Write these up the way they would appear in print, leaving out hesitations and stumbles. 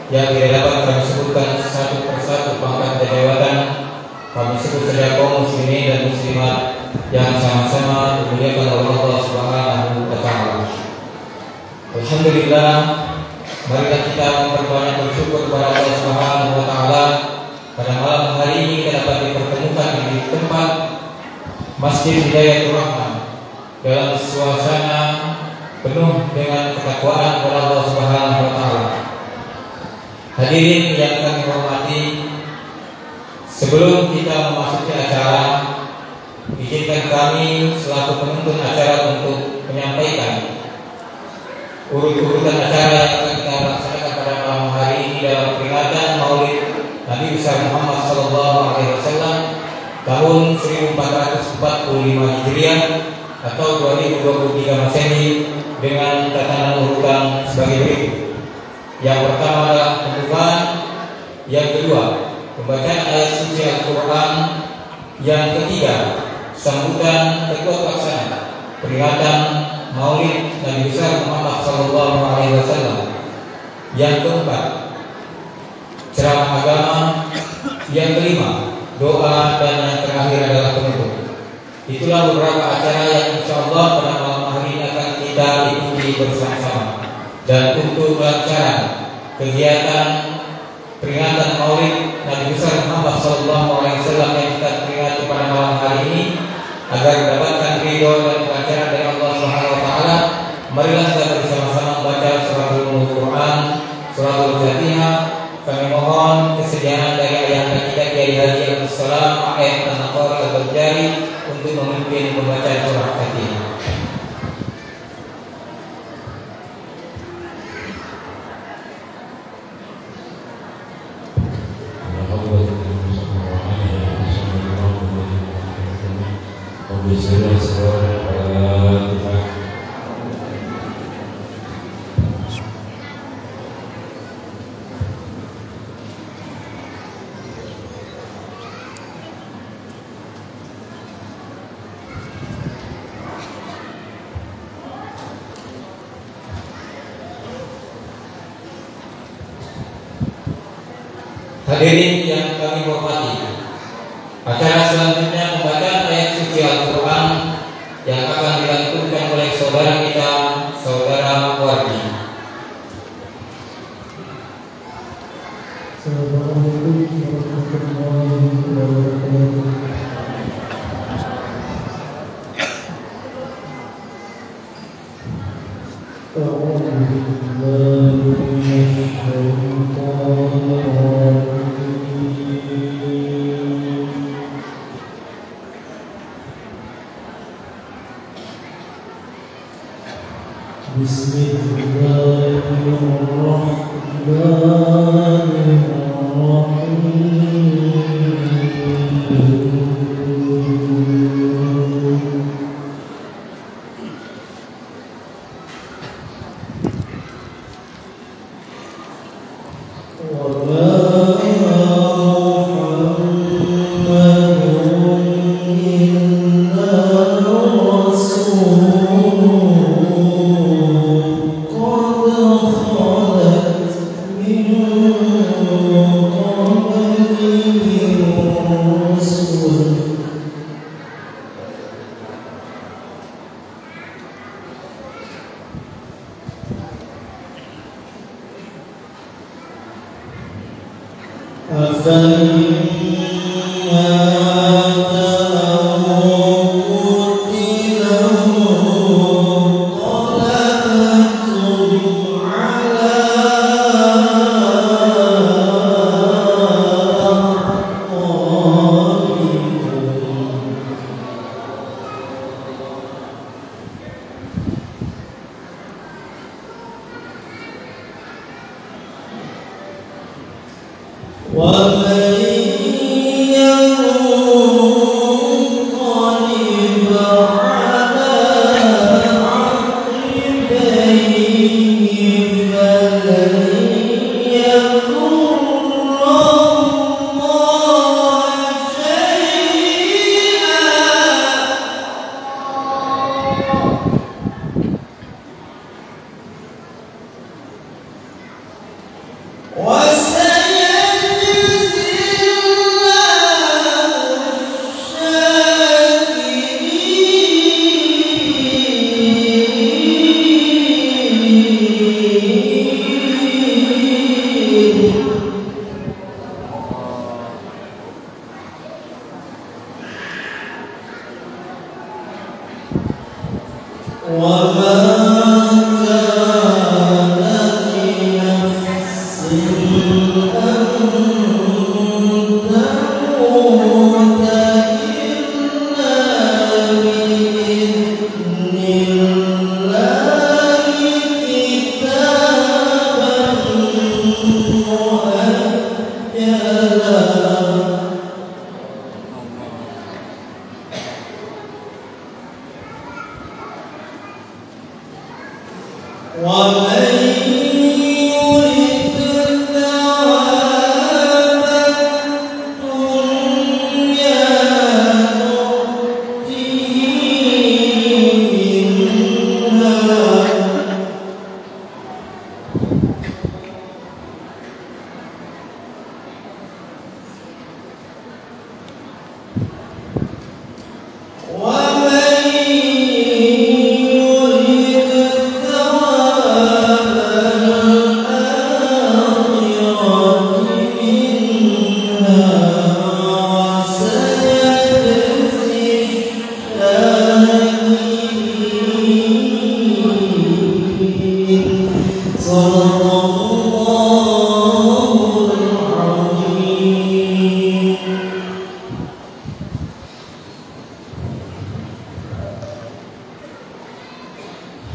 yang tidak dapat kami sebutkan satu persatu pangkat dan jabatan. Kami sebut saja kaum muslimin dan muslimat yang sama-sama dimuliakan oleh Allah Subhanahu wa taala. Alhamdulillah, marilah kita memperbanyak bersyukur kepada Allah Subhanahu wa taala pada malam hari ini kita dapat dipertemukan di tempat Masjid Hidayatul Rahman dalam suasana penuh dengan ketakwaan kepada Allah Subhanahu wa taala. Hadirin yang kami hormati, sebelum kita memasuki acara, izinkan kami selaku penuntun acara untuk menyampaikan urut-urutan acara yang akan kita laksanakan pada malam hari ini dalam peringatan Maulid Nabi besar Muhammad SAW tahun 1445 Hijriah atau 2023 Masehi dengan tatanan urutan sebagai berikut. Yang pertama adalah pembukaan, yang kedua pembacaan ayat suci Al-Quran, yang ketiga sambutan ketua pelaksana peringatan Maulid Nabi besar Muhammad SAW, yang keempat ceramah agama, yang kelima doa, dan yang terakhir adalah penutup. Itulah beberapa acara yang insya Allah pada malam hari ini akan kita ikuti bersama-sama. Dan untuk melancarkan kegiatan peringatan Maulid Nabi besar Muhammad SAW yang kita peringati pada malam hari ini, agar mendapatkan ridho dan kelancaran dari Allah Subhanahu wa taala, marilah kita bersama-sama membaca suratul Quran, suratul Fatihah. Kami mohon kesediaan dari ayahanda kita Kiai Haji Abdul Salam Ayat An-Naqar Al-Bajari untuk memimpin pembacaan surah Fatihah. Hadirin yang kami hormati, acara selanjutnya pembacaan ayat suci Al-Quran yang akan dilantunkan oleh saudara kita, saudara Wardi. Assalamualaikum warahmatullahi wabarakatuh.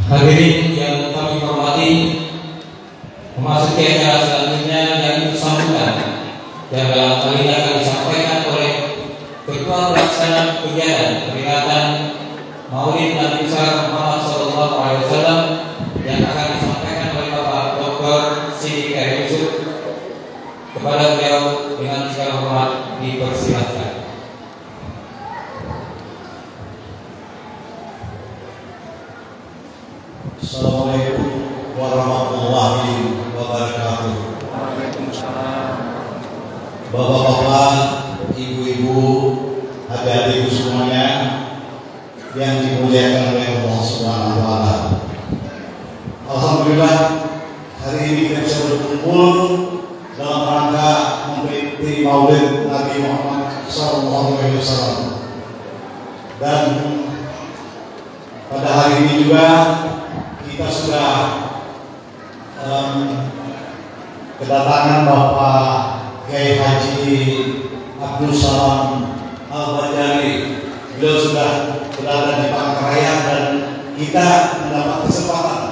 Hadirin yang kami hormati, memasuki acara selanjutnya yang sambutan yang dalam kali ini akan disampaikan oleh Ketua Pelaksana Kegiatan Peringatan Maulid Nabi besar Muhammad SAW yang akan disampaikan oleh Bapak Dr. Siddiq Yusuf. Kepada beliau dengan segala hormat dipersilakan. Assalamualaikum warahmatullahi wabarakatuh. Waalaikumsalam. Bapak-bapak, ibu-ibu, adik-adikku semuanya yang dimuliakan oleh Allah Subhanahu wa taala. Alhamdulillah hari ini kita bisa berkumpul dalam rangka memperingati Maulid Nabi Muhammad SAW. Dan pada hari ini juga kita sudah kedatangan Bapak Kiai Haji Abdul Salam Al-Bajari. Beliau sudah berada di Palangkaraya dan kita mendapat kesempatan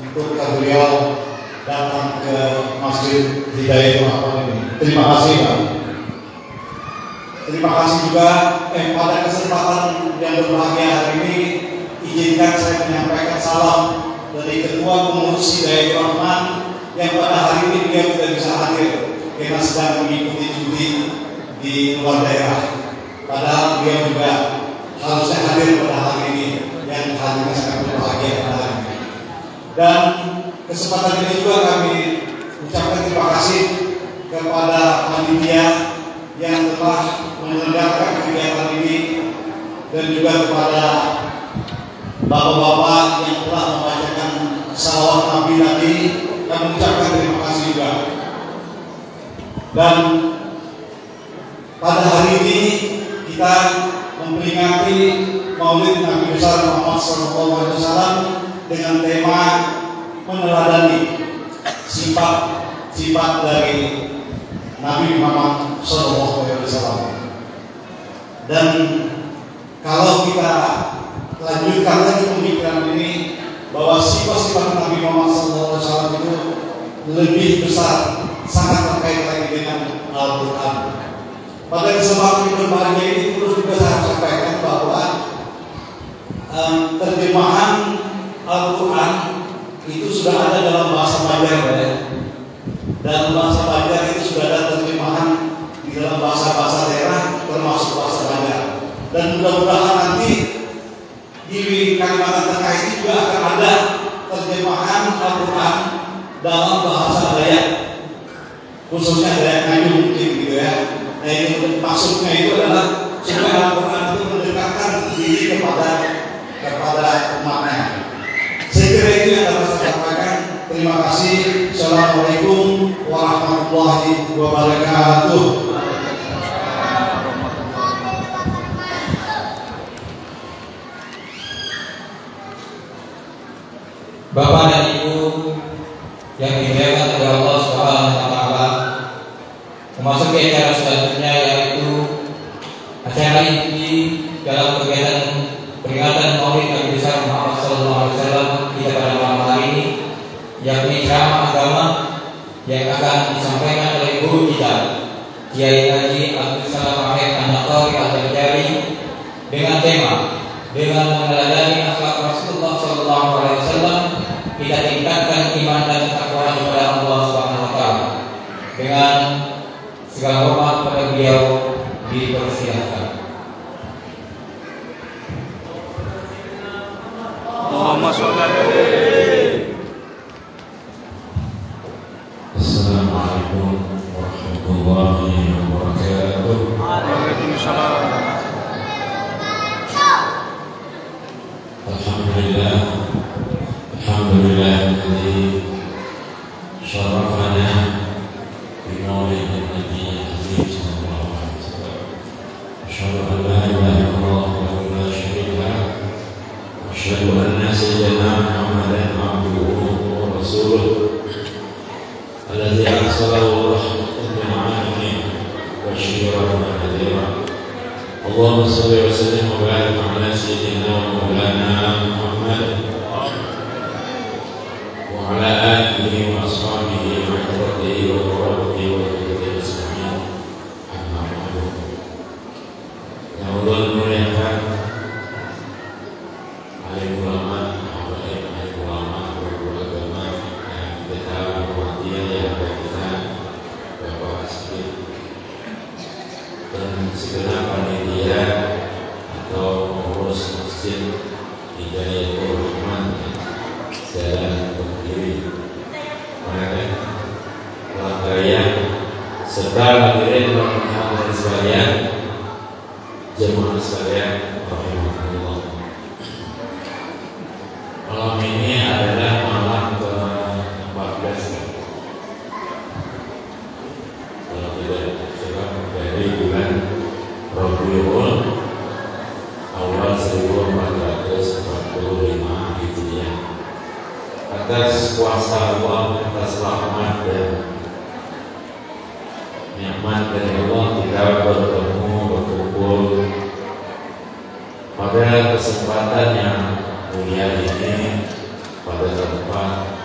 untuk beliau datang ke Masjid Hidayatul Rahman ini. Terima kasih Pak. Terima kasih juga pada kesempatan yang berbahagia hari ini, izinkan saya menyampaikan salam dari Ketua Pengurus Hidayatul Rahman yang pada hari ini dia tidak bisa hadir karena sedang mengikuti cuti di luar daerah. Padahal dia juga harusnya hadir pada hari ini yang hadirnya sangat berbahagia pada hari ini. Dan kesempatan ini juga kami ucapkan terima kasih kepada panitia yang telah menyelenggarakan kegiatan ini dan juga kepada bapak-bapak yang telah membacakan salawat Nabi tadi. Kami mengucapkan terima kasih juga. Dan pada hari ini kita memperingati Maulid Nabi besar Muhammad SAW dengan tema meneladani sifat dari Nabi Muhammad SAW. Dan kalau kita lanjutkan lagi pemikiran ini, bahwa sifat-sifat Nabi Muhammad SAW itu lebih besar, sangat terkait lagi dengan Al-Quran. Pada kesempatan yang berbahagia ini terus juga saya sampaikan bahwa terjemahan Al-Quran itu sudah ada dalam bahasa Banjar, ya. Dalam bahasa Banjar itu sudah ada terjemahan di dalam bahasa-bahasa daerah, termasuk bahasa Banjar. Dan mudah-mudahan nanti di Kalimantan Tengah ini juga akan ada terjemahan Al-Quran dalam bahasa Dayak. khususnya dari Ngayung mungkin gitu ya. Nah itu maksudnya itu adalah supaya Al-Quran itu mendekatkan diri kepada umatnya. Saya kira itu yang dapat saya sampaikan. Terima kasih. Assalamualaikum warahmatullahi wabarakatuh. Bapak dan Ibu yang dimuliakan oleh Allah Subhanahu wa taala, memasuki acara selanjutnya yaitu acara inti dalam kegiatan peringatan Maulid Nabi besar Muhammad SAW kita pada malam hari ini, yakni ceramah agama yang akan disampaikan oleh guru kita Kiai Haji Abdul Salam Wahid An-Naqawi Al-Banjari dengan tema dengan meneladani akhlak Rasulullah SAW kita tingkatkan iman dan takwa kepada Allah Subhanahu wa taala. Dengan segala hormat kepada beliau dipersilakan. Allahumma sholli alaihi. Assalamualaikum warahmatullahi wabarakatuh. Waalaikumsalam. Alhamdulillah, alhamdulillahilladzi syarafana bi maulidin nabi sallallahu alaihi wasallam. Asyhadu an la ilaha illallah wa la syarika lahu wa asyhadu anna sayyidana Muhammadan abduhu wa rasuluh alladzi arsalahu rahmatan lil alamin wa basyiran wa nadhira. Allahumma shalli wa sallim wa barik ala sayyidina wa maulana Muhammad wa ala alihi wa ashabihi wa ikhwatihi wa qurratihi wa dhurriyyatihi ajma'in. Amma ba'du. Yang Allah muliakan alim ulama, alim ulama, guru agama yang kita hormati, yang kita Bapak Asri dan segenap panitia atau pengurus masjid Hidayatul Rahman Jalan Berdiri, rangkaian serta hadirin dan sekalian, jemaah sekalian rahimahullah. Malam ini adalah malam ke-14 kalau tidak salah dari bulan Rabiul Awal 1445 Hijriah. Atas kuasa Allah, atas rahmat dan nikmat dari Allah, kita bertemu berkumpul pada kesempatan yang mulia ini, pada tempat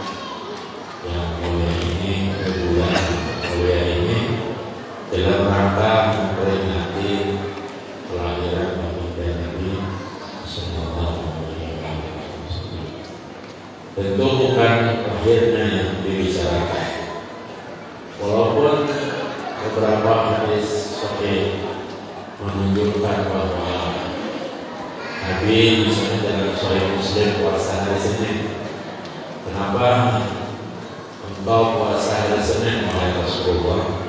yang mulia ini, ke bulan mulia ini, dalam rangka memperingati kelahiran Nabi Sallallahu Alaihi Wasallam. Tentu bukan akhirnya yang dibicarakan, walaupun beberapa hadis sahih menunjukkan bahwa Nabi misalnya dalam Sahih Muslim puasa hari Senin. Kenapa engkau puasa hari Senin wahai Rasulullah?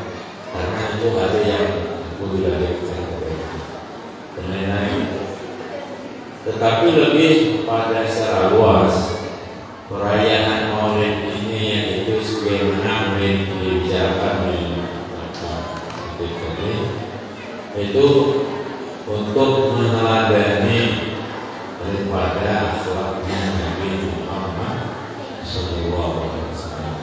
Karena itu hari yang aku dilahirkan dan lain-lain. Tetapi lebih pada secara luas, perayaan Maulid ini yaitu sebagaimana Maulid dibicarakan oleh itu untuk meneladani daripada akhlaknya Nabi Muhammad Sallallahu Alaihi Wasallam,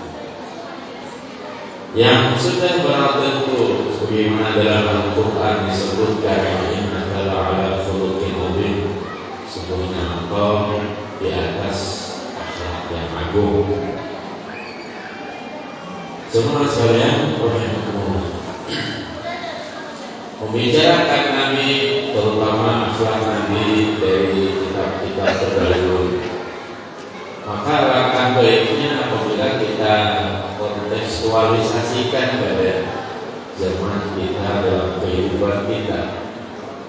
yang sudah barang tentu sebagaimana dalam Al-Quran disebutkan innaka la'ala khuluqin azim, sesungguhnya engkau di atas akhlak yang agung. Semua sekalian rahimahullah, membicarakan Nabi, terutama akhlak Nabi dari kitab-kitab terdahulu, maka langkah baiknya apabila kita kontekstualisasikan pada zaman kita dalam kehidupan kita,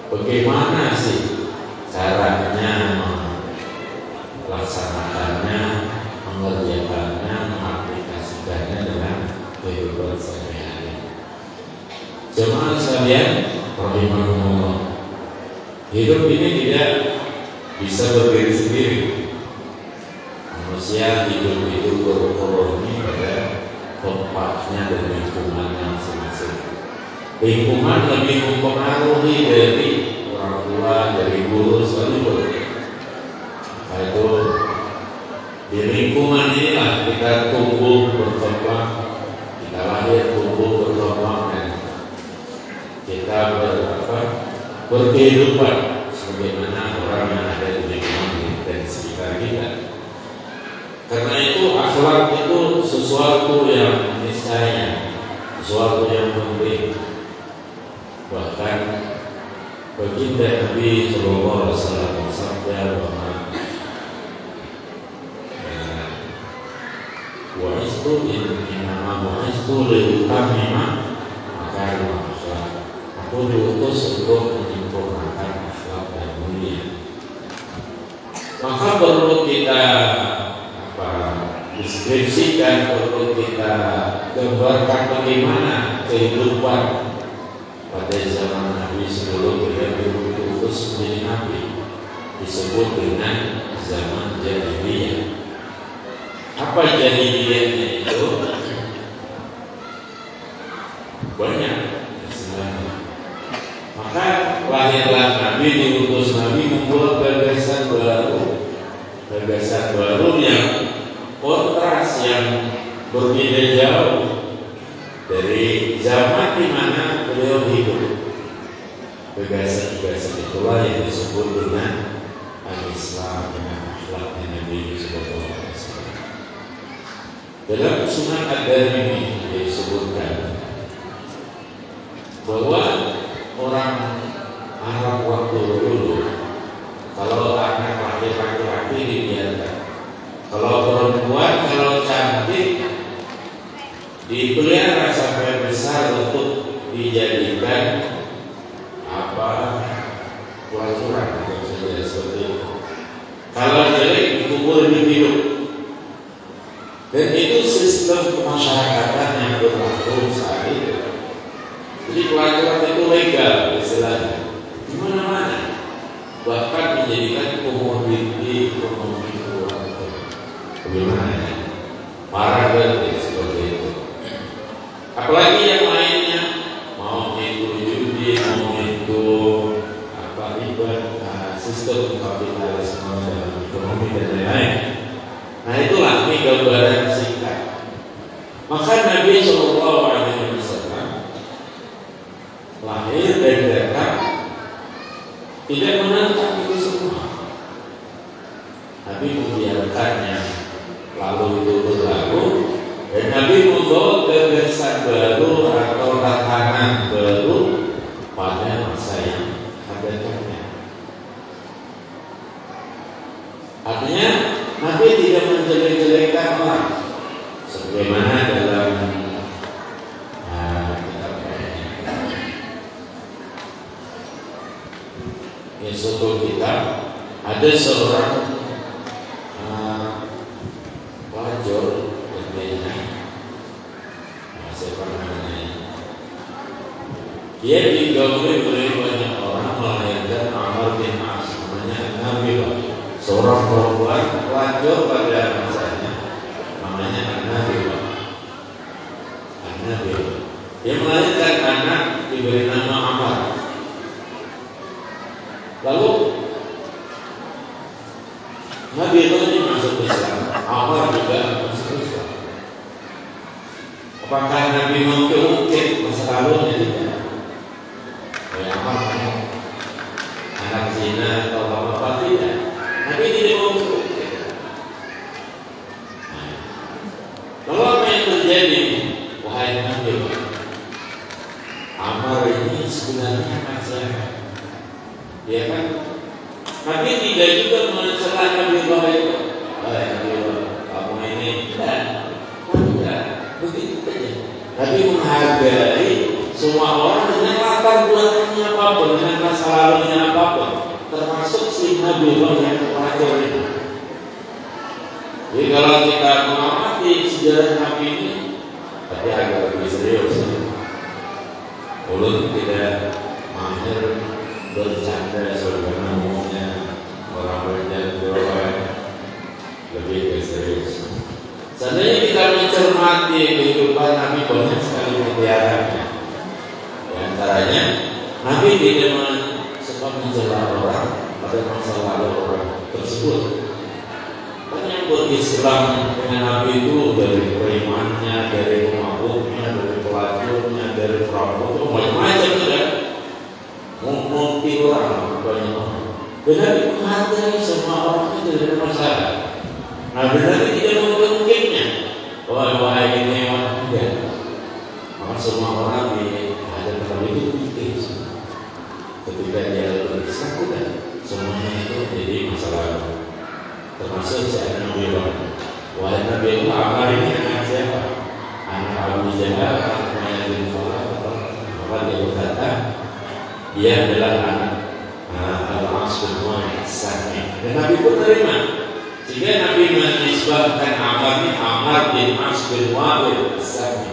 bagaimana sih caranya melaksanakannya, mengerjakannya, mengaplikasikannya dalam kehidupan sehari-hari. Jemaah sekalian, rahimahumullah. Hidup ini tidak bisa berdiri sendiri. Manusia hidup itu berkoloni pada tempatnya dan lingkungannya masing-masing. Lingkungan lebih mempengaruhi dari orang tua, dari guru, sekalipun. Maka itu di lingkungan inilah kita tumbuh berkembang, kita lahir tumbuh berkembang dan kita berkehidupan sebagaimana orang yang ada di lingkungan dan sekitar kita. Karena itu akhlak itu sesuatu yang niscaya, sesuatu yang penting. Bahkan baginda Nabi Sallallahu Alaihi Wasallam bersabda bahwa wa'istu innama wa'istu liutamima makarim akhlak. Aku diutus untuk menyempurnakan akhlak dan mulia. Maka perlu kita deskripsikan, perlu kita gambarkan bagaimana kehidupan pada zaman Nabi sebelum beliau diutus menjadi Nabi, disebut dengan zaman jahiliyah. Apa jahiliyahnya itu? Banyak sebenarnya. Maka lahirlah Nabi, diutus Nabi membuat gagasan baru yang kontras, yang berbeda jauh dari zaman di mana beliau hidup. Gagasan-gagasan itulah yang disebut dengan al-Islam, dengan akhlaknya Nabi sallallahu alaihi wasallam. Dalam Sunan Ad-Darimi disebutkan bahwa orang Arab waktu dulu kalau anak laki-laki dibiarkan, kalau perempuan kalau cantik dipelihara sampai besar untuk dijadikan pelacuran saja seperti itu. Kalau jelek dikubur hidup. Dan itu sistem kemasyarakatan yang berlaku saat itu. Jadi pelacuran itu legal istilahnya di mana-mana, bahkan menjadikan komoditi ekonomi keluarga. Bagaimana ya? Parah banget seperti itu. Apalagi yang lainnya, mau itu judi, mau itu sistem kapitalisme dalam ekonomi dan lain-lain. Nah itulah ini gambaran singkat. Maka Nabi Sallallahu Alaihi Wasallam lahir dan datang tidak menentang itu semua. Nabi membiarkannya lalu itu berlalu, dan Nabi membawa gagasan baru atau tatanan baru pada masa yang akan datang. Artinya Nabi tidak menjelek-jelekkan orang, sebagaimana dalam suatu kitab ada seorang pelacur dia digauli oleh banyak orang melahirkan Amr bin As, namanya Nabi, seorang perempuan pelacur pada masanya, namanya Nabi. Dia melahirkan anak diberi nama Amr. Lalu Nabi itu masuk Islam, Amr juga masuk Islam. Apakah Nabi mengungkit masa lalunya? Tidak. Anak zina atau apa tidak. Nabi tidak mengungkit. Lalu apa yang terjadi? Wahai Nabi, Amr ini sebenarnya anak saya. Ya kan? Nabi tidak juga mencela Nabi itu. Nabi kamu ini tidak begitu saja. Nabi menghargai semua orang dengan latar belakangnya apapun, dengan masa lalunya apapun, termasuk si Nabi yang pelacur itu. Jadi kalau kita mengamati sejarah Nabi ini, tapi agak lebih serius. mulut, tidak mahir bercanda sebagaimana umumnya orang berjadwal, lebih ke serius. Seandainya kita mencermati kehidupan Nabi, banyak sekali mutiaranya. Di antaranya, Nabi tidak suka mencela orang pada masa lalu orang tersebut. Menyambut Islam dengan Nabi itu dari berimannya, dari pemabuknya, dari pelacurnya, dari perampok, macam-macam kan. Mungkin orang banyak orang. Dan Nabi menghargai semua orang itu dari masalah. Nabi tidak mengungkapnya. Wah ini orang tidak. Maka semua orang di hadapan Nabi itu pikir. Ketika dia berislam sudah semuanya itu jadi masalah. Termasuk saya Nabi Muhammad. Wahai Nabi Allah, ini anak siapa? Anak Abu Jahal, anak bin Khalaf. Maka dia berkata, dia adalah anak Al-As bin Wa'il As-Sami. Dan Nabi pun terima. Jika Nabi menisbahkan Ammar bin As bin Wa'il As-Sami.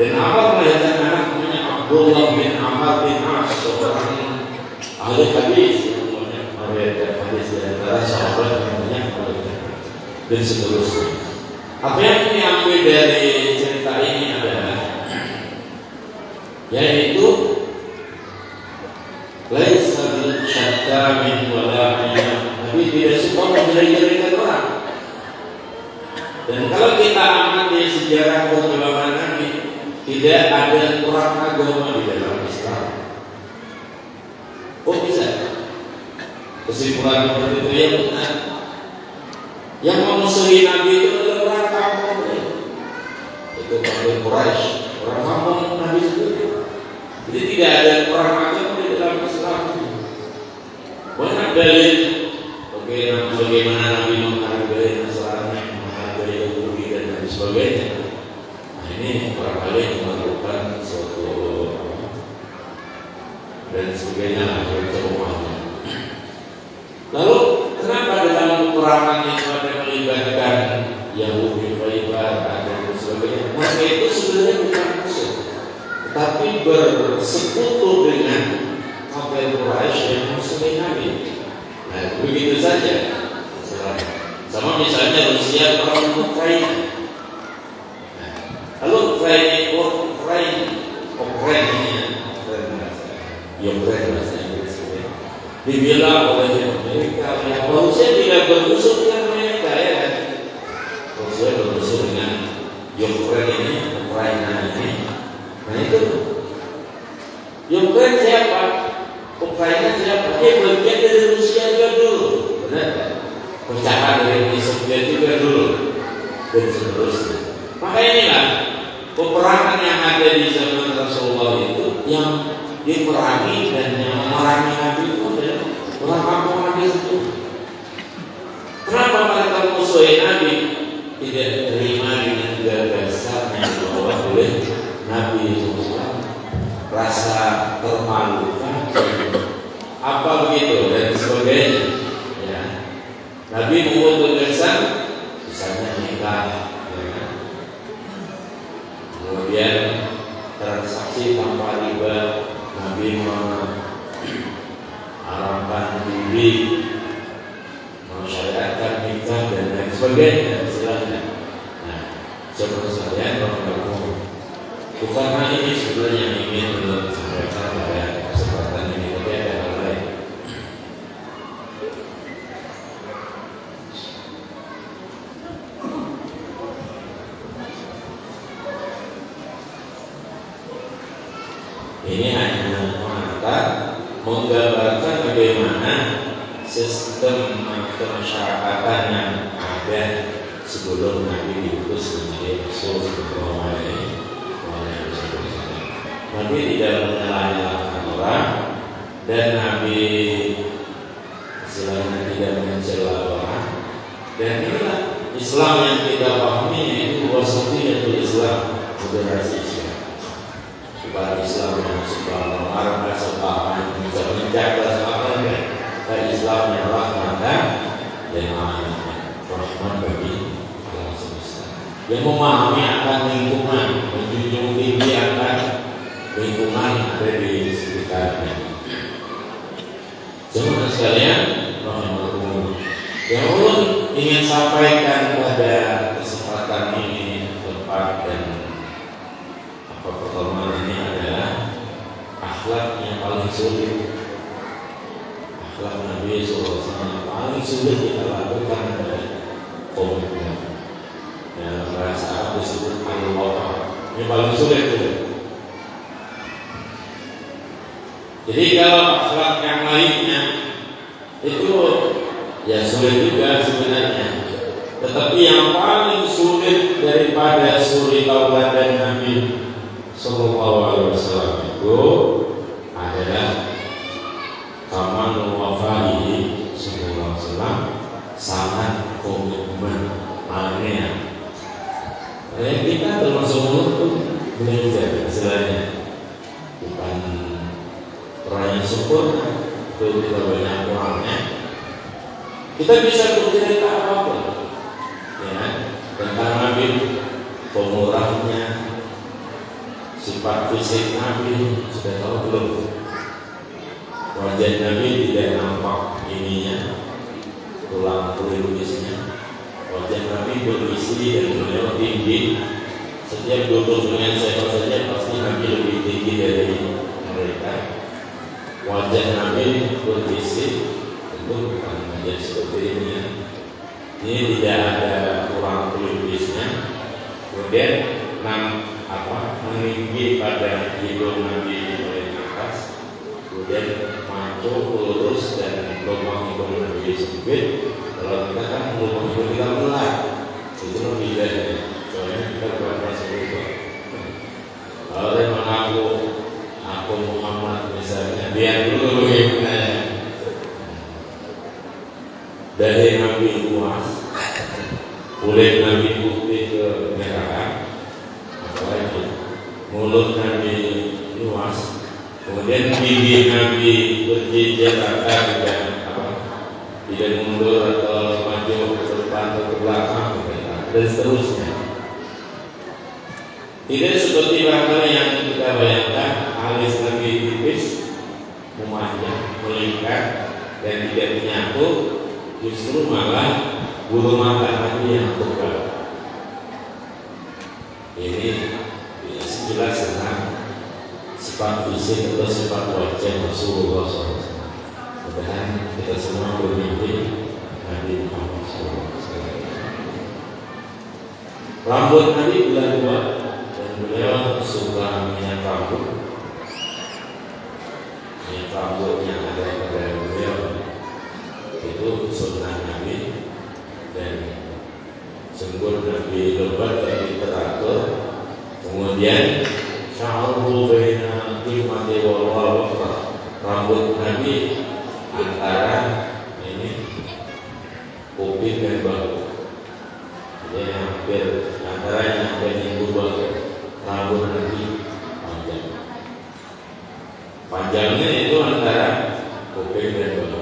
Dan Ammar melahirkan anak namanya Abdullah bin Ammar bin As, seorang ahli hadis. Meriwayatkan hadis di antara sahabat yang banyak dan seterusnya. Apa yang diambil dari cerita ini adalah yaitu laisa bil syatamin wala ayyan. Nabi tidak suka menjelek-jelekan orang. Dan kalau kita amati sejarah perjuangan Nabi, tidak ada perang agama di dalam Islam. Kok bisa? Kesimpulan seperti itu yang benar. Yang memusuhi Nabi itu adalah orang kampung. Itu kampung Quraisy, orang kampung Nabi sendiri. Jadi tidak ada perang agama di dalam Islam. Banyak dalil bagaimana Nabi menghargai Nasrani, menghargai Yahudi dan lain sebagainya. Nah, ini barangkali memerlukan suatu dan sebagainya atau rumahnya. Lalu kenapa dalam peperangan itu ada melibatkan Yahudi, Khaybar, dan sebagainya? Maka itu sebenarnya bukan musuh, tetapi bersekutu dengan kafir Quraisy yang musuhi Nabi. Nah, begitu saja. Sama misalnya Rusia perang Ukraina. Nah, lalu Ukraina dibilang oleh Amerika, ya Rusia tidak bermusuh dengan Amerika, ya kan? Rusia bermusuh dengan Ukraina ini. Nah itu Ukraina siapa? Ukraina siapa? Dia bagian dari Rusia juga dulu, benar? Pecahan dari Uni Soviet juga dulu, dan seterusnya. Maka inilah peperangan yang ada di zaman Rasulullah itu yang diperangi dan yang memerangi Nabi itu adalah orang kampung Nabi itu. Kenapa mereka musuhi Nabi? Tidak terima dengan gagasan yang dibawa oleh Nabi Muhammad, rasa termalukan, apa begitu dan sebagainya. Ya. Nabi membuat gagasan, misalnya nikah, ya. Kemudian transaksi tanpa riba. Nabi mengharamkan diri, mensyariatkan nikah dan lain sebagainya, istilahnya. Nah, seperti sekalian kalau bukan hal ini sebenarnya yang ingin disampaikan pada kesempatan ini, tapi ada hal lain. Ini hanya menggambarkan bagaimana sistem kemasyarakatan yang ada sebelum Nabi diutus menjadi Rasul Sallallahu Alaihi Wasallam. Nabi tidak menyalahkan orang dan Nabi istilahnya tidak mencela orang. Dan inilah Islam yang kita pahami, yaitu wasatiyatul Islam, moderasi Islam. Bukan Islam yang suka melarang, suka menjaga sama dan Islam yang rahmatan dan rahmat bagi alam semesta, yang memahami akan lingkungan, menjunjung tinggi akan lingkungan lingkungan ada di sekitarnya. Jemaah sekalian, yang ulun ingin sampaikan pada kesempatan ini tepat dan pertemuan ini adalah akhlak yang paling sulit. Akhlak Nabi SAW yang paling sulit kita lakukan adalah komitmen. Dalam bahasa Arab disebut al-wafa. Ini paling sulit itu. Jadi kalau akhlak yang lainnya itu ya sulit juga sebenarnya. Tetapi yang paling sulit daripada suri tauladan Nabi Sallallahu Alaihi Wasallam itu adalah kamal wafaihi Sallallahu Alaihi Wasallam, sangat komitmen malnya. Kita termasuk untuk belajar istilahnya, bukan orang yang sempurna, itu kita banyak kurangnya. Kita bisa bercerita apapun, ya, tentang Nabi, pemurahnya, sifat fisik Nabi sudah tahu belum? Wajah Nabi tidak nampak ininya, tulang pelukisnya. Wajah Nabi berisi dan beliau tinggi. Setiap duduk dengan siapa saja pasti Nabi lebih tinggi dari mereka. Wajah Nabi berisi, tentu bukan wajah seperti ini ya. Ini tidak ada tulang pelukisnya. Kemudian meninggi pada hidung Nabi dari atas, kemudian mancung lurus dan lubang hidung Nabi sempit. Kalau kita kan lubang hidung kita melar, itu lebih dari. Soalnya kita bukan merasa itu. Kalau dia mengaku aku Muhammad misalnya, biar dulu gimana. Dari Nabi luas, kulit Nabi putih ke merah. Mulut Nabi luas, kemudian gigi Nabi berjejer tidak mundur atau maju ke depan atau ke belakang dan seterusnya. Tidak seperti barangkali yang kita bayangkan, alis Nabi tipis, memanjang, melingkar dan tidak menyatu, justru malah bulu mata Nabi yang tebal. Ini jelas tentang sifat fisik atau sifat wajah Rasulullah SAW. Mudah-mudahan kita semua bermimpi Nabi Muhammad SAW. Rambut Nabi bulat-bulat dan beliau suka minyak rambut. Minyak rambut yang ada pada beliau itu sunnah Nabi, dan sungguh Nabi lebat tapi teratur. Kemudian sya'ru baina qimati wal waqf, rambut Nabi antara ini kuping dan bahu. Jadi hampir antaranya hampir minggu bahu. Rambut Nabi panjang. Panjangnya itu antara kuping dan bahu.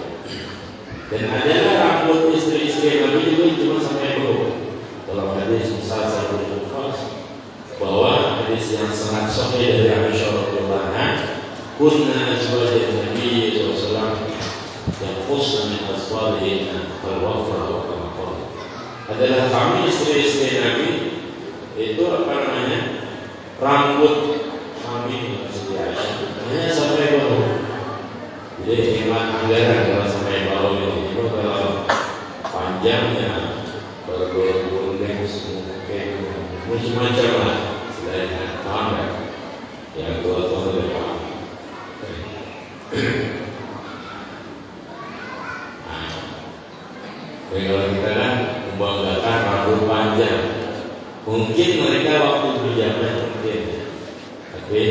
Dan adalah rambut istri-istri Nabi juga cuma sampai bahu. Kalau hadis Musa Sabul Mufas bahwa hadis yang sangat sahih dari Aisyah radhiyallahu anha, kunna azwajun Nabi sallallahu alaihi wasallam yaqusna min aswalihinna al-wafra wa kama adalah kami istri-istri Nabi itu rambut kami seperti Aisyah hanya sampai bahu. Jadi hemat anggaran kalau sampai bahu ini. Kalau panjangnya bergulung-gulung macam-macam lah. Selain paham kan? Yang tua-tua itu paham. Kalau kita kan membanggakan rambut panjang, mungkin mereka waktu berjalan mungkin, tapi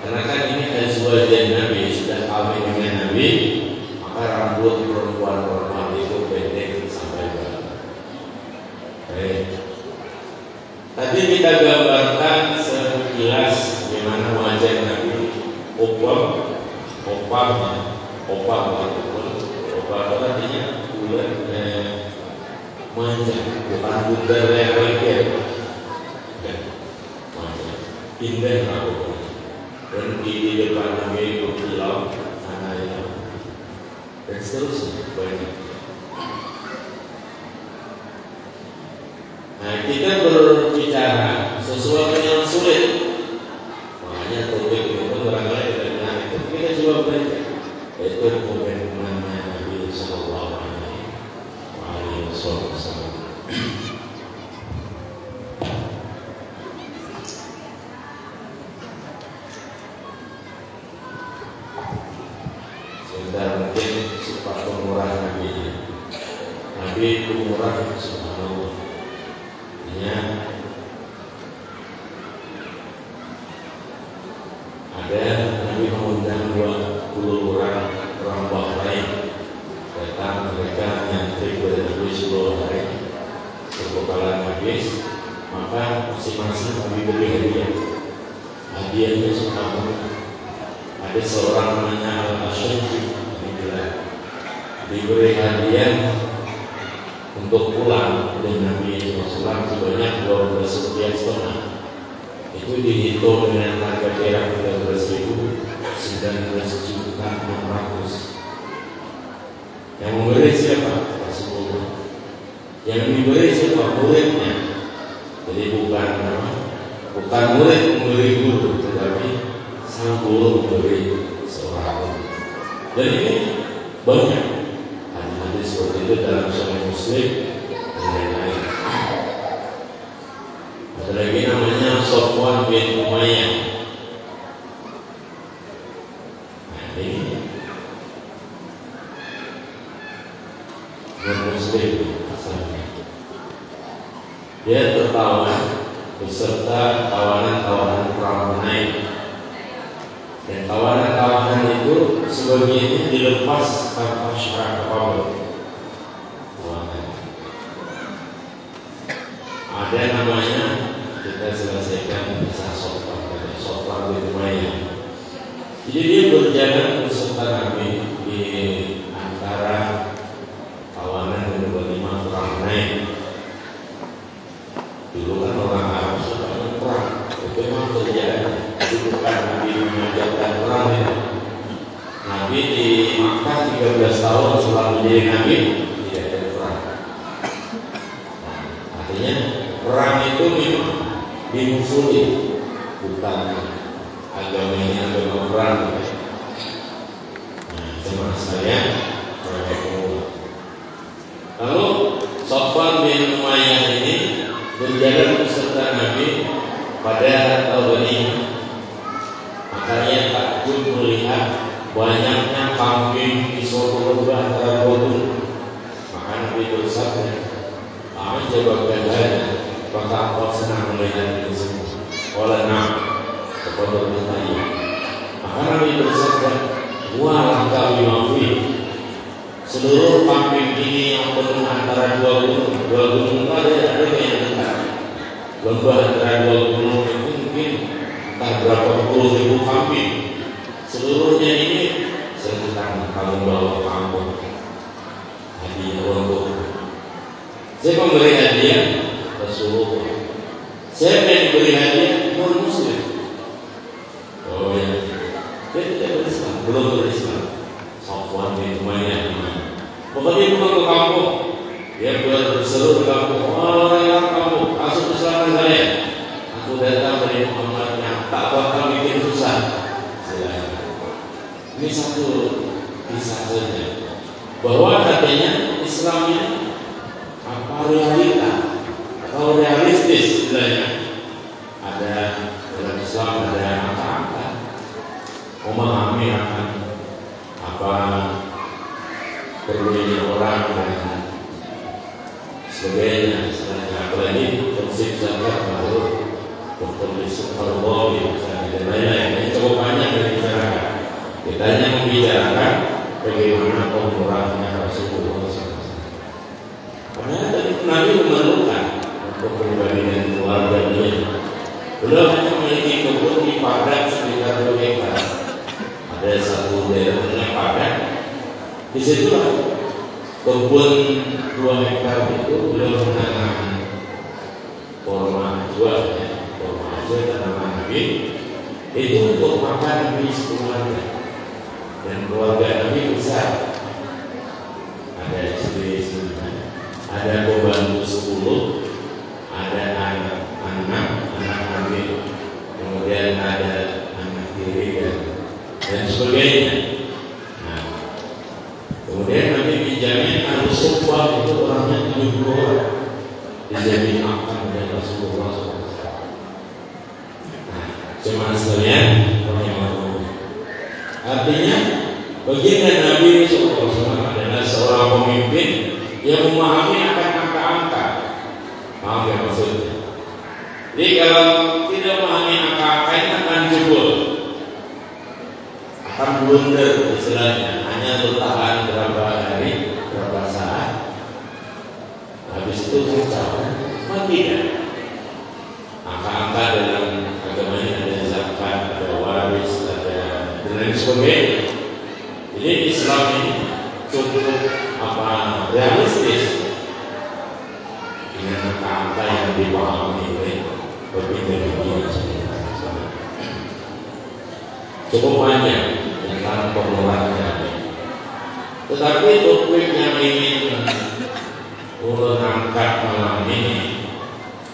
karena kan ini azwajan Nabi, sudah kawin dengan Nabi, maka rambut perempuan itu pendek sampai bahu. Tadi kita gambarkan sekilas bagaimana wajah Nabi, opal itu artinya bulat, manja, bukan bundar yang leger, manja, indah rambutnya. dan di depan Nabi berkilau, dan seterusnya banyak. Nah, kita berbicara sesuatu yang sulit, makanya topik itu barangkali tidak menarik. Kita coba belajar, yaitu komitmennya Nabi Sallallahu Alaihi Wasallam. Sebentar mungkin sifat pemurah Nabi. Nabi pemurah subhanallah. Ada Nabi mengundang 20 orang Bahrain datang, mereka nyantri kepada Nabi 10 hari berbekalan habis, maka masing-masing Nabi beri hadiah. Hadiahnya subhanallah. Ada seorang namanya Al-Ashari diberi hadiah untuk pulang dengan Nabi SAW sebanyak 12,5. Itu dihitung dengan harga perak 13.019.600. Yang memberi siapa? Rasulullah. Yang diberi siapa? Muridnya. Jadi bukan murid memberi guru, tetapi sang guru memberi seorang guru. Dan ini banyak hadis seperti itu dalam Sahih Muslim dan lain-lain. Ada lagi namanya Safwan bin Umayyah. Nah, ini Muslim asalnya. Dia tertawan beserta tawanan-tawanan perang Hunain. Dan tawanan-tawanan itu sebagiannya dilepas tanpa syarat apapun. Ada namanya, kita selesaikan bisa Safwan bin Umayyah. Jadi dia berjalan beserta Nabi di antara tawanan dan 25 perang Hunain. Dulu kan orang Arab suka perang, itu memang terjadi. Itu bukan Nabi mengajarkan perang ya. Nabi di Makkah 13 tahun setelah menjadi Nabi tidak ada perang. Artinya perang itu memang dimusuhi, bukan agamanya agama perang. Nah, sama saya lalu Safwan bin Umayyah ini berjalan beserta Nabi pada tahun ini. Makanya takjub melihat banyaknya kambing di suatu lembah antara gunung. Maka Nabi bersabda, coba kalian apakah kau senang melihat ini semua? Oleh kepada bertanya. Maka Nabi bersabda, wah kami mafi. Seluruh kambing ini yang penuh antara dua gunung ada yang dekat. Lembah antara dua gunung itu mungkin entah berapa puluh ribu kambing. Seluruhnya ini sedang kamu bawa kampung. Hadiah untuk saya memberi hadiah Rasulullah. Saya yang beri hadiah non Muslim. Oh ya, dia tidak berislam, belum berislam. Safwan bin Umayyah. Pokoknya pulang ke kampung, dia berseru ke kampung. Oh ya kamu, masuk Islam saya. Aku datang dari Muhammad yang tak bakal bikin susah. Ini satu kisah saja. Bahwa katanya Islam ini apa realita atau realistis istilahnya. Ada dalam Islam ada angka-angka memahami akan apa perlunya orang dan sebagainya. Apalagi prinsip zakat baru berkondisi Allah dan lain-lain. Ini cukup banyak yang dibicarakan. Kita hanya membicarakan bagaimana pemurahnya Rasulullah SAW. Karena Nabi memerlukan untuk pribadi dan keluarga dia. Beliau hanya memiliki kebun di Padang sekitar 2 hektar. Ada satu daerah namanya Padang. Di situlah kebun 2 hektar itu beliau menanam korma ajwa, korma ajwa tanaman Nabi. Itu untuk makan Nabi sekeluarga, dan keluarga Nabi besar. Ada istri, ada pembantu 10, ada anak Nabi, kemudian ada anak tiri dan sebagainya. Nah, kemudian Nabi dijamin harus sukwa itu orangnya 70 orang, dijamin akan oleh Rasulullah SAW. Cuma sekalian, artinya baginda Nabi SAW adalah seorang pemimpin yang memahami akan angka-angka. Paham ya maksudnya? Jadi kalau tidak memahami angka-angka ini akan jebol, akan blunder istilahnya, hanya bertahan berapa hari, berapa saat, habis itu kacau. Tidak. Angka-angka dalam agama ini ada zakat, ada waris, ada dan lain sebagainya. Jadi Islam ini cukup realistis dengan angka-angka yang dipahami oleh pemimpin. Cukup banyak tentang pengeluarannya. Tetapi topik yang ingin ulun angkat malam ini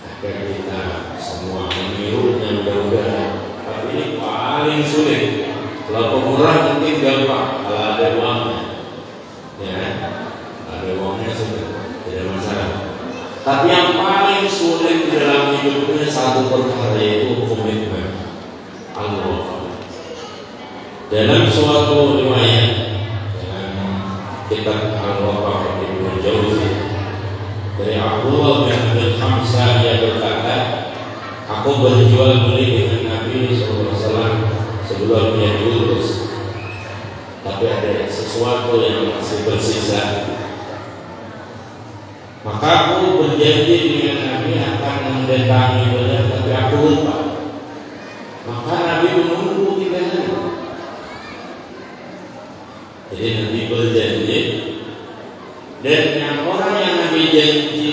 agar kita semua menirunya mudah-mudahan. Tapi ini paling sulit. Kalau pemurah mungkin gampang, kalau ada uangnya, ya, ada uangnya sudah tidak masalah. Tapi yang paling sulit dalam hidupnya satu perkara, yaitu komitmen. Allah. Dalam suatu riwayat dalam kitab Al-Waqaf Ibnu Jauzi dari Abdullah bin Abdul Hamzah, dia berkata, aku berjual beli dengan Nabi SAW sebelum dia diutus, tapi ada sesuatu yang masih bersisa. Maka aku berjanji dengan Nabi akan mendatangi beliau, tapi aku lupa. Maka Nabi menunggu 3 hari. Jadi Nabi berjanji, dan yang orang yang Nabi berjanji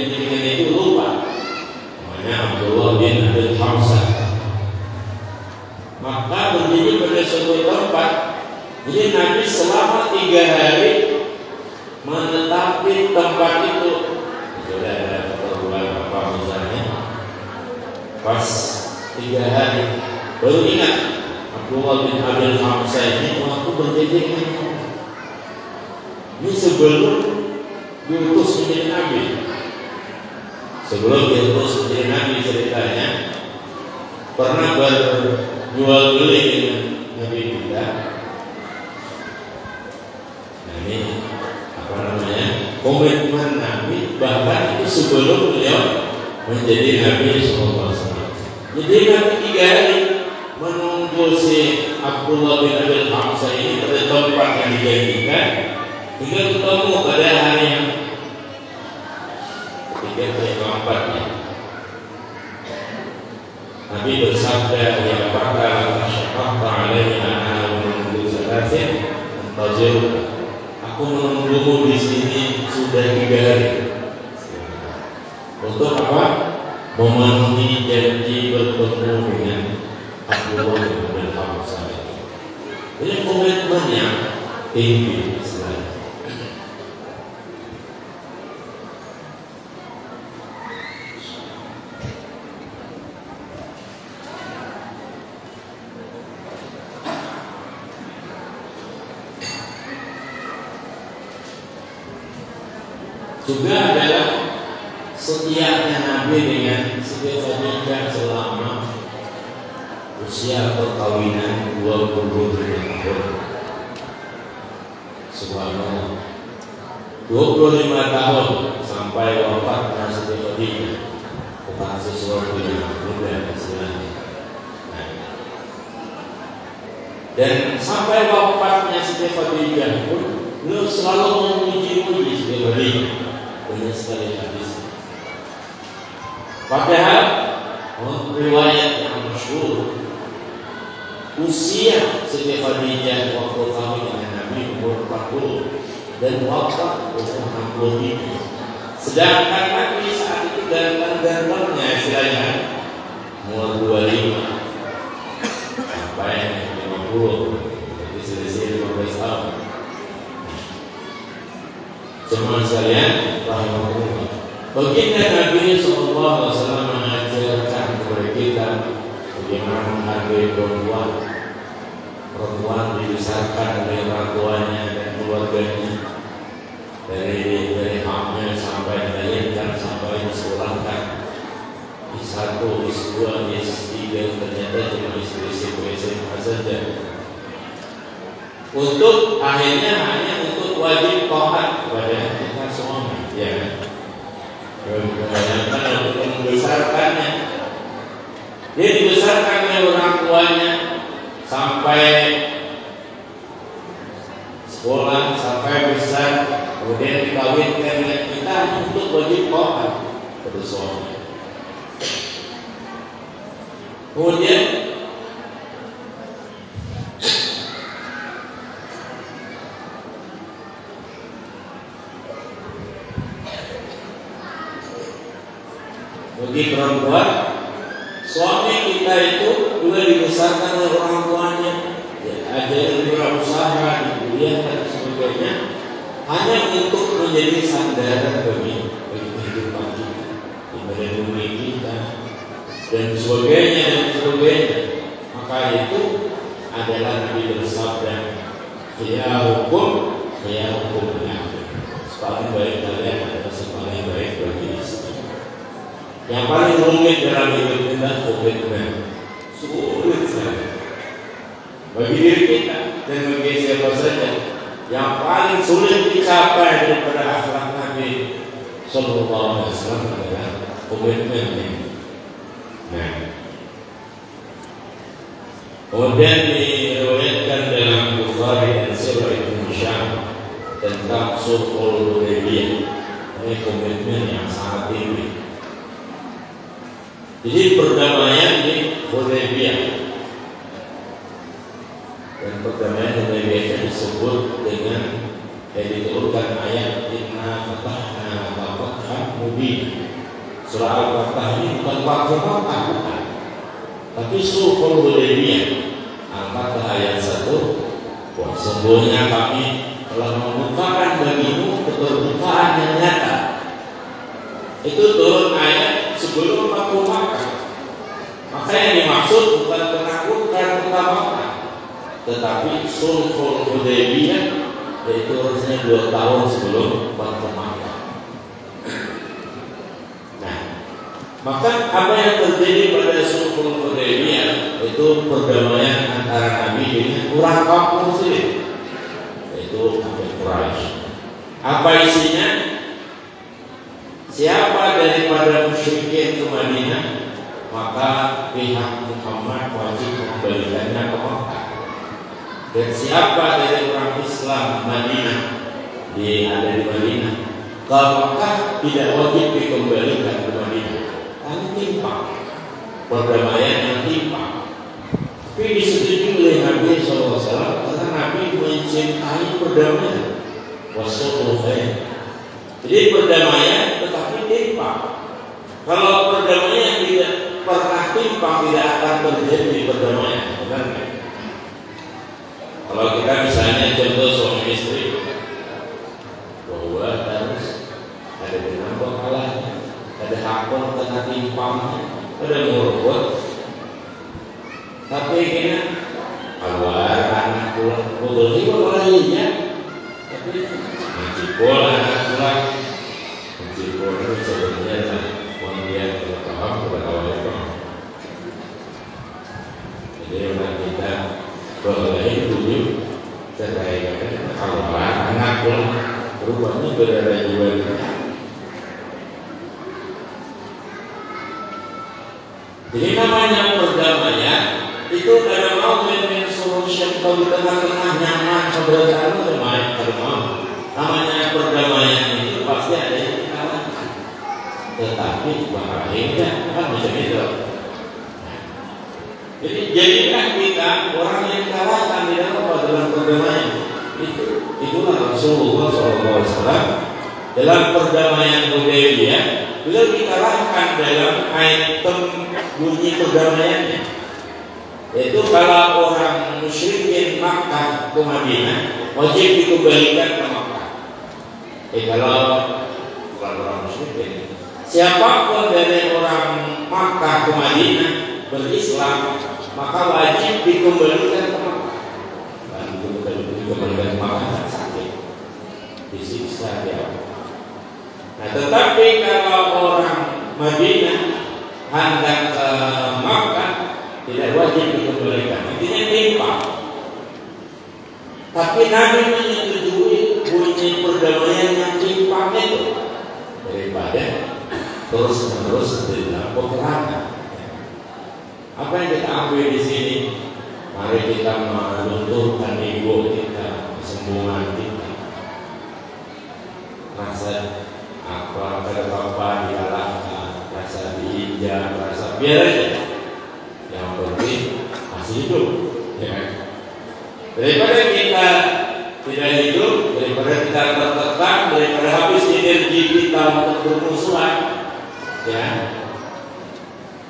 dengan itu lupa. Namanya Abdullah bin Abdul Hamzah. Maka berdiri pada suatu tempat. Jadi Nabi selama 3 hari menetapi tempat itu. Sudah ada perbuatan apa misalnya? Pas 3 hari baru ingat Abdullah bin Abdul Hamzah ini waktu berjanji dengan ini sebelum diutus menjadi Nabi. Sebelum diutus menjadi Nabi ceritanya pernah berjual beli dengan Nabi kita. Nah ini apa namanya, komitmen Nabi, bahkan itu sebelum beliau menjadi Nabi SAW. Jadi Nabi 3 hari menunggu si Abdullah bin Abdul Hamzah ini pada tempat yang dijanjikan, hingga ketemu pada hari yang ketiga atau keempatnya. Nabi bersabda, ya fakta syafaqta alaihi ana menunggu salasin tajur. Aku menunggumu di sini sudah 3 hari. Untuk apa? Memenuhi janji bertemu dengan Abdullah bin Abdul Hamzah. Ini komitmen yang tinggi sekali. Juga adalah setianya Nabi dengan Siti Khadijah selama usia perkawinan 25 tahun. Subhanallah, 25 tahun sampai wafatnya Siti Khadijah, bukan sesuatu yang mudah istilahnya. Dan sampai wafatnya Siti Khadijah pun beliau selalu memuji-muji Siti Khadijah. Banyak sekali hadis. Padahal riwayat yang masyhur, usia Siti Khadijah waktu kawin dengan Nabi umur 40 dan wafat umur 63. Sedangkan Nabi saat itu ganteng-gantengnya istilahnya umur 25. sampai 50, jadi selisih 15 tahun. Jemaah sekalian, rahimahullah. Baginda Nabi SAW mengajarkan kepada kita bagaimana menghargai perempuan. Perempuan dibesarkan oleh orang tuanya dan keluarganya, dari hamil sampai melahirkan sampai disekolahkan. I1, I2, I3 ternyata cuma istri SMA saja. Untuk akhirnya hanya untuk wajib taat kepada kita suami, ya. Kebanyakan untuk membesarkannya, dia dibesarkan oleh orang tuanya sampai sekolah, sampai besar, kemudian dikawinkan dengan kita untuk wajib taat kepada suami. Kemudian bagi perempuan, suami kita itu juga dibesarkan oleh orang tuanya, diajari berusaha, dikuliahkan dan sebagainya, hanya untuk menjadi sandaran bagi kehidupan kita, melindungi kita dan sebagainya. Maka itu adalah Nabi bersabda, "Khiyarukum khiyarukum li ahli." Sepaling baik kalian adalah sepaling baik bagi istri. Yang paling rumit dalam hidup kita komitmen, sulit sekali bagi diri kita dan bagi siapa saja. Yang paling sulit dicapai daripada akhlak Nabi Sallallahu Alaihi Wasallam adalah komitmen ini. Nah, kemudian diriwayatkan dalam Bukhari dan Sirah Ibnu Hisham tentang Sulhul Hudaybiyah. Ini komitmen yang sangat tinggi. Jadi perdamaian di Hudaybiyah, dan perdamaian Hudaybiyah disebut dengan diturunkan ayat Inna Fatahna Fathan Mubin. Surah Al-Fatah ini bukan waktu Makkah, bukan, tapi Sulhul Hudaybiyah. Al-Fatah ayat 1, sesungguhnya kami telah membukakan bagimu keterbukaan yang nyata. Itu turun ayat sebelum waktu Makkah. Maka yang dimaksud bukan penaklukan kota Makkah, tetapi Sulhul Hudaybiyah, yaitu harusnya 2 tahun sebelum waktu Makkah. Nah, maka apa yang terjadi pada Sulhul Hudaybiyah itu perdamaian antara Nabi dengan orang kaum muslim, yaitu kafir Quraisy. Apa isinya? Siapa daripada musyrikin ke Madinah, maka pihak Muhammad wajib mengembalikannya ke Makkah. Dan siapa dari orang Islam Madinah ada di Madinah ke Makkah, tidak wajib dikembalikan ke Madinah. Ini timpang, perdamaian yang timpang. Tapi disetujui oleh Nabi SAW karena Nabi mencintai perdamaian. Wasulul khair. Jadi perdamaian tetapi timpang. Kalau perdamaian tidak pernah timpang, tidak akan terjadi perdamaian. Benar kan? Kalau kita misalnya contoh suami istri, bahwa harus ada benang bakalannya, ada hakon tengah timpang, ada murut. Tapi kena keluar anak pulang, betul sih lainnya. Tapi masih bola anak pulang, masih bola itu sebenarnya adalah kemudian paham kepada Allah. Jadi orang kita boleh dulu cerai kan, keluar anak pulang, rupanya berada juga. Jadi namanya perdamaian itu dalam win-win solution. Kalau di tengah-tengah nyaman keberadaan damai, namanya perdamaian itu pasti ada yang dikalahkan. Tetapi bahayanya kan macam itu. Jadi jadilah kita orang yang kalahkan di dalam perdamaian. Itulah Rasulullah SAW dalam perdamaian Hudaybiyah. Beliau dikalahkan dalam item bunyi perdamaiannya, yaitu kalau musyrikin Makkah ke Madinah wajib dikembalikan ke Makkah. Kalau bukan orang musyrikin, siapapun dari orang Makkah ke Madinah berislam, maka wajib dikembalikan ke Makkah. Dan dikembalikan ke Makkah sakit, disiksa dia. Nah, tetapi kalau orang Madinah hendak ke Makkah tidak wajib dikembalikan, intinya timpang. Tapi Nabi menyetujui bunyi perdamaian yang timpang itu daripada terus-menerus dalam peperangan. Apa yang kita ambil di sini? Mari kita melunturkan ego kita, kesombongan kita, rasa apa apa dikalahkan, rasa diinjak, rasa biar aja. Yang penting masih hidup, ya. Daripada kita tidak hidup, daripada kita tertekan, daripada habis energi kita untuk bermusuhan, ya.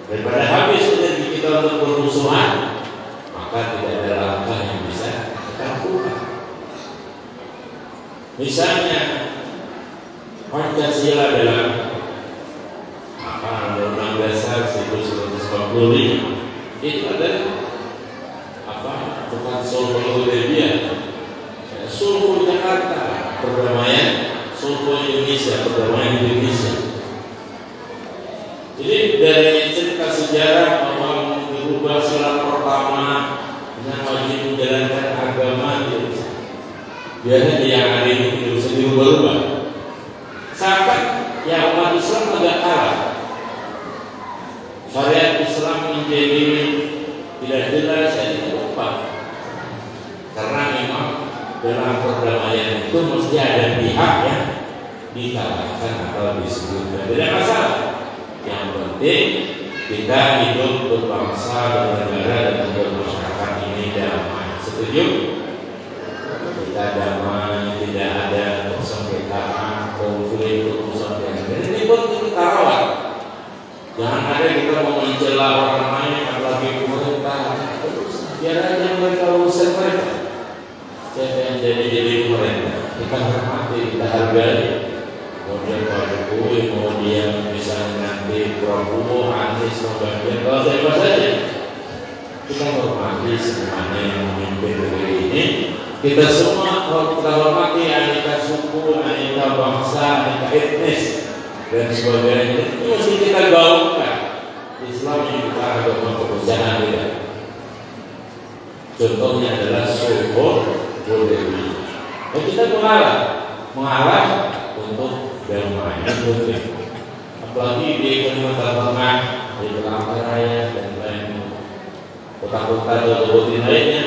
Daripada habis energi kita untuk bermusuhan, maka tidak ada langkah yang bisa kita lakukan. Misalnya Pancasila dalam Undang-Undang Dasar 1945 itu adalah bukan sulhul Hudaybiyah, sulhul Jakarta, perdamaian, sulhul Indonesia, perdamaian Indonesia. Jadi dari cerita sejarah bahwa berubah sila pertama dengan wajib menjalankan agama itu biasanya yang ada itu tidak bisa dirubah-rubah. Seakan ya umat Islam agak kalah. Syariat Islam menjadi tidak jelas dan tidak tepat. Karena memang dalam perdamaian itu mesti ada pihak yang dikalahkan atau disebutkan. Tidak masalah. Yang penting kita hidup berbangsa, bernegara dan bermasyarakat ini damai. Setuju? Kita damai, tidak ada persengketaan, konflik, urusan yang lain. Ini penting kita rawat. Jangan ada kita mau mencela orang lain, apalagi pemerintah. Biar aja mereka urusan mereka. Siapa yang jadi pemerintah? Kita hormati, kita hargai. Mau dia Pak Jokowi, mau dia misalnya nanti Prabowo, Anies, Ganjar, kalau siapa saja, kita hormati semuanya yang memimpin negeri ini. Kita semua kita hormati aneka suku, aneka bangsa, aneka etnis dan sebagainya. Itu mesti kita gaungkan. Islam yang kita agama kebijaksanaan kita. Contohnya adalah sulhul Hudaybiyah. Dan kita mengalah untuk damai dan mungkin. Apalagi di Kalimantan Tengah, di Palangkaraya dan lain kota-kota atau lainnya,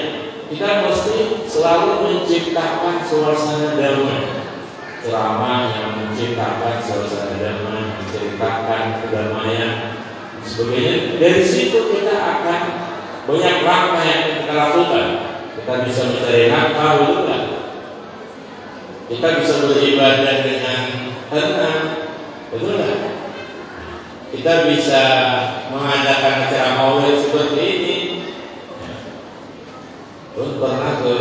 kita mesti selalu menciptakan suasana damai. Ceramah yang menciptakan suasana damai, menceritakan kedamaian, sebagainya. Dari situ kita akan banyak langkah yang kita lakukan. Kita bisa mencari nafkah, betul kan? Kita bisa beribadah dengan tenang, betul kan? Kita bisa mengadakan acara maulid seperti ini. Terus pernah ke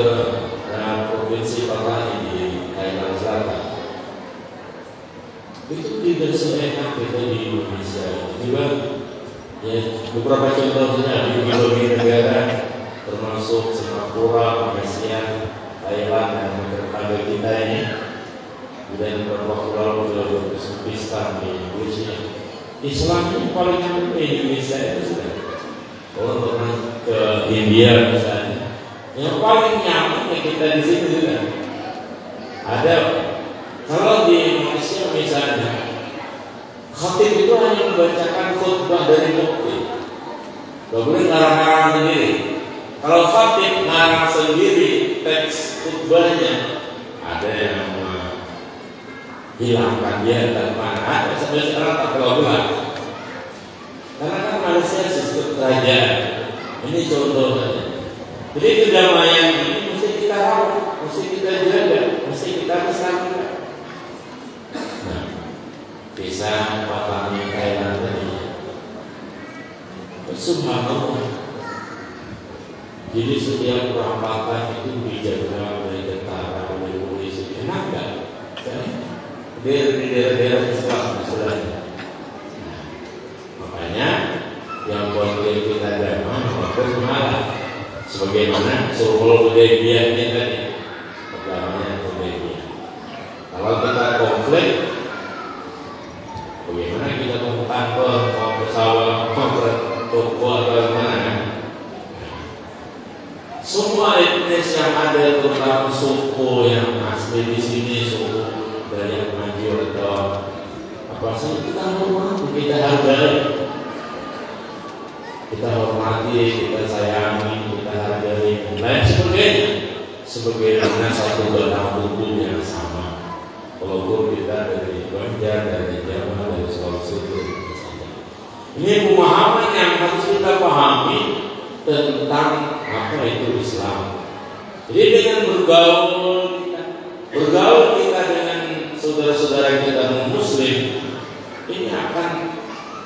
provinsi Papua di Kalimantan Selatan. Itu tidak seenak kita di Indonesia. Juga ya beberapa contohnya di berbagai negara, termasuk Singapura, Malaysia, Thailand dan tetangga kita ini. Dan beberapa pulau ke Uzbekistan di Rusia. Islam ini paling nyaman di Indonesia itu sudah. Kalau pernah ke India misalnya, yang paling nyaman ya kita di sini juga. Ada kalau di Malaysia misalnya, khatib itu hanya membacakan khutbah dari mukti, gak boleh ngarang-ngarang sendiri. Kalau khatib ngarang sendiri teks khutbahnya, ada yang hilangkan dia dan mana sampai sekarang tak keluar. Karena kan Malaysia sistem kerajaan. Ini contohnya. Jadi kedamaian ini mesti kita rawat, mesti kita jaga, mesti kita kesana. Nah, bisa Papua Thailand tadi. Subhanallah. Jadi setiap perampakan itu dijaga oleh tentara, oleh polisi. Enak nggak? Di daerah-daerah Islam misalnya. Makanya yang buat kita agama harus mengalah. Sebagaimana Sulhul Hudaybiyah tadi, agamanya Hudaybiyah. Kalau kita konflik, bagaimana kita mau kantor, mau ke sawah, mau ke toko atau mana? Semua etnis yang ada, terutama suku yang asli di sini, suku dari yang maju atau apa sih, kita hormati, kita hargai, kita hormati, kita sayangi, kita hargai, dan lain sebagainya. Sebagaimana satu benang tubuh yang sama. Walaupun kita dari Banjar, dari Jawa, dari Sulawesi, ini pemahaman yang harus kita pahami tentang apa itu Islam. Jadi dengan bergaul kita dengan saudara-saudara kita non-Muslim, ini akan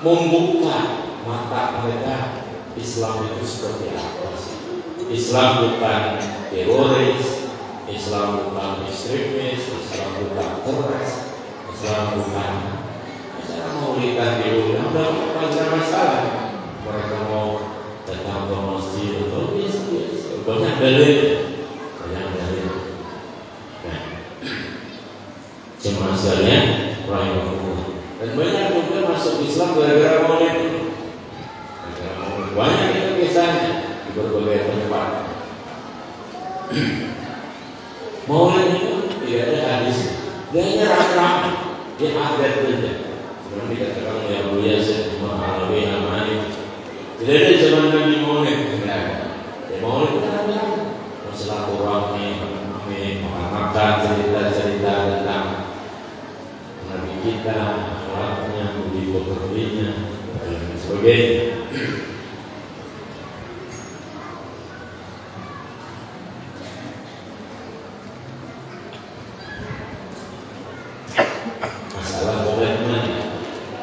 membuka mata mereka. Islam itu seperti apa sih? Islam bukan teroris, Islam bukan ekstremis, Islam bukan teroris, Islam bukan misalnya mau lihat di udah ada masalah. Mereka mau datang ke masjid atau banyak dalil. Nah, cuma sekalian rahimahullah. Dan banyak juga masuk Islam gara-gara maulid. Banyak itu kisahnya di berbagai tempat. Maulid itu tidak ada hadis, dia hanya rame-rame, dia adat saja. Sebenarnya dikatakan oleh Abu Yazid Al-Alawi Al-Mani, tidak ada zaman Nabi Maulid. Ya Maulid itu rame-rame, bersilaturahmi, mengamalkan cerita-cerita tentang Nabi kita, akhlaknya, budi pekertinya, dan sebagainya.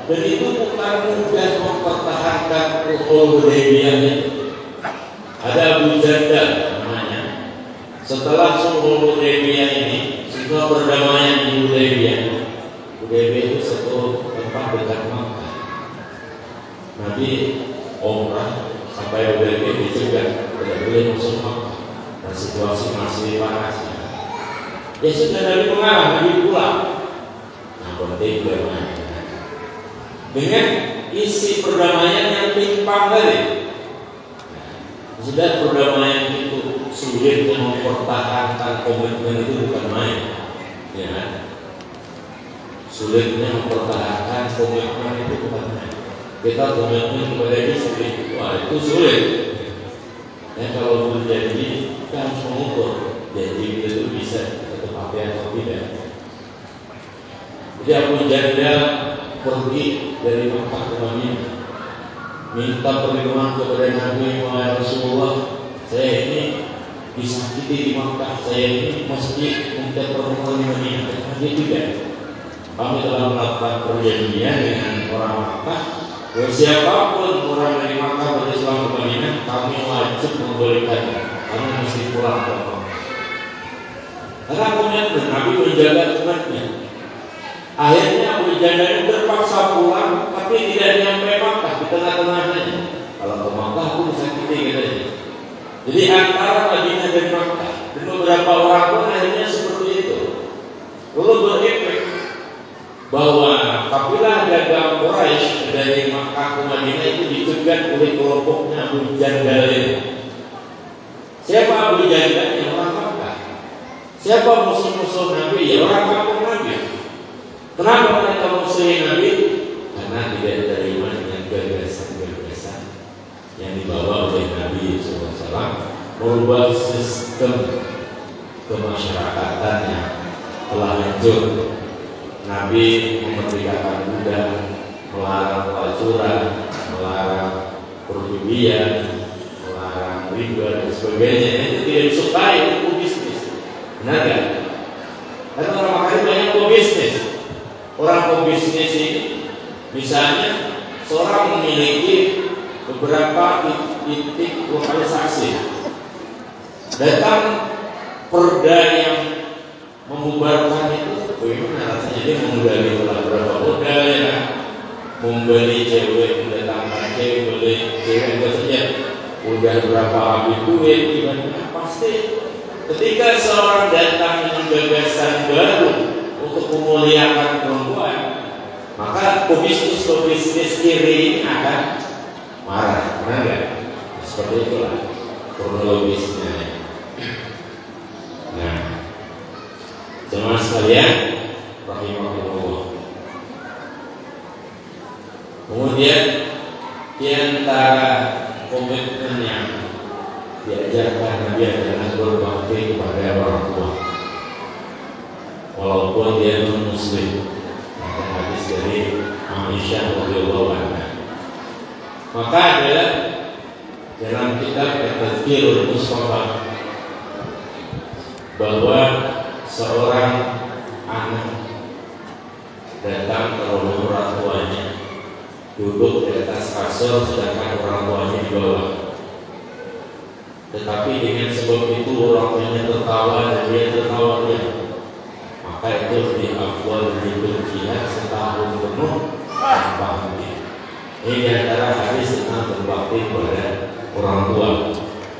Dan itu bukan mudah mempertahankan Sulhul Hudaybiyah itu. Ada Abu Jandal namanya. Setelah Sulhul Hudaybiyah ini, setelah perdamaian di Hudaybiyah, Hudaybiyah itu satu tempat dekat Makkah. Nabi umrah sampai Hudaybiyah dicegah, tidak boleh masuk Makkah. Dan situasi masih panas. Ya sudah Nabi mengalah, Nabi pulang. Nah, penting bagaimana? Dengan isi perdamaian yang timpang tadi. Sudah perdamaian itu sulit mempertahankan komitmen itu bukan main, ya. Sulitnya mempertahankan komitmen itu bukan main. Kita komitmen kepada istri, wah itu sulit. Ya kalau berjanji kita harus mengukur janji itu bisa ditepati atau tidak. Jadi Abu Jandal pergi dari Makkah ke Madinah, minta perlindungan kepada Nabi Muhammad Rasulullah. Saya ini disakiti di Makkah, saya ini mesti minta perlindungan di Madinah. Dia tidak. Kami telah melakukan perjanjian dengan orang Makkah. Siapapun orang dari Makkah berislam ke Madinah, kami wajib memberikan. Kami mesti pulang ke Makkah. Karena komitmen Nabi menjaga umatnya. Akhirnya Abu Jandal terpaksa pulang, tapi tidak nyampe Makkah, di tengah-tengahnya. Kalau ke Makkah pun disakiti katanya. Jadi antara Madinah dan Makkah, dan beberapa orang pun akhirnya seperti itu. Lalu berefek bahwa kafilah dagang Quraisy dari Makkah ke Madinah itu dicegat oleh kelompoknya Abu Jandal itu. Siapa Abu Jandal? Ya orang Makkah. Siapa musuh-musuh Nabi? Ya orang kampung Nabi. Kenapa mereka musuhi Nabi? Karena tidak terima dengan gagasan-gagasan yang dibawa oleh Nabi SAW, merubah sistem kemasyarakatan yang telah hancur. Nabi memerdekakan budak, melarang pelacuran, melarang perjudian, melarang riba dan sebagainya. Itu tidak disukai untuk bisnis. Benar kan? Karena orang Makkah banyak pebisnis. Orang pebisnis ini, misalnya seorang memiliki beberapa titik lokalisasi. Datang perda yang membubarkan itu, bagaimana rasanya dia menggandeng berapa modal ya, membeli cewek, mendatangkan cewek, beli cewek itu saja udah berapa habis duit, gimana? Pasti ketika seorang datang dengan gagasan baru untuk memuliakan perempuan, maka pebisnis kiri ini akan marah, benar nggak? Seperti itulah kronologisnya. Nah, jemaah sekalian, rahimahullah. Kemudian di antara komitmen yang diajarkan Nabi adalah berbakti kepada orang tua, walaupun dia non muslim. Ada hadis dari Aisyah radhiyallahu anha. Maka adalah dalam kitab Tazkirul Mustafa bahwa seorang anak datang ke rumah orang tuanya, duduk di atas kasur sedangkan orang tuanya di bawah. Tetapi dengan sebab itu orang tuanya tertawa dan dia tertawa dia, maka itu diafdal hidup jihad setahun penuh tanpa henti. Ini diantara hadis tentang berbakti kepada orang tua.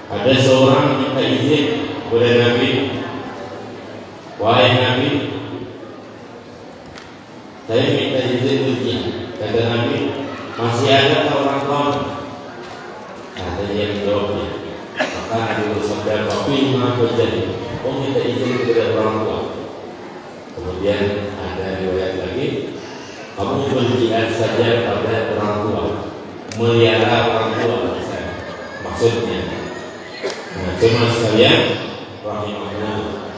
Ada seorang minta izin kepada Nabi, wahai Nabi, saya minta izin ujian. Kata Nabi, masih ada orang tua? Kata dia menjawabnya. Maka Nabi bersabda, tapi maka jadi, minta izin kepada orang tua. Kemudian ada riwayat lagi, kamu berjihad saja pada orang tua, melihara orang tua maksudnya. Nah, cuma sekalian, rahimahullah.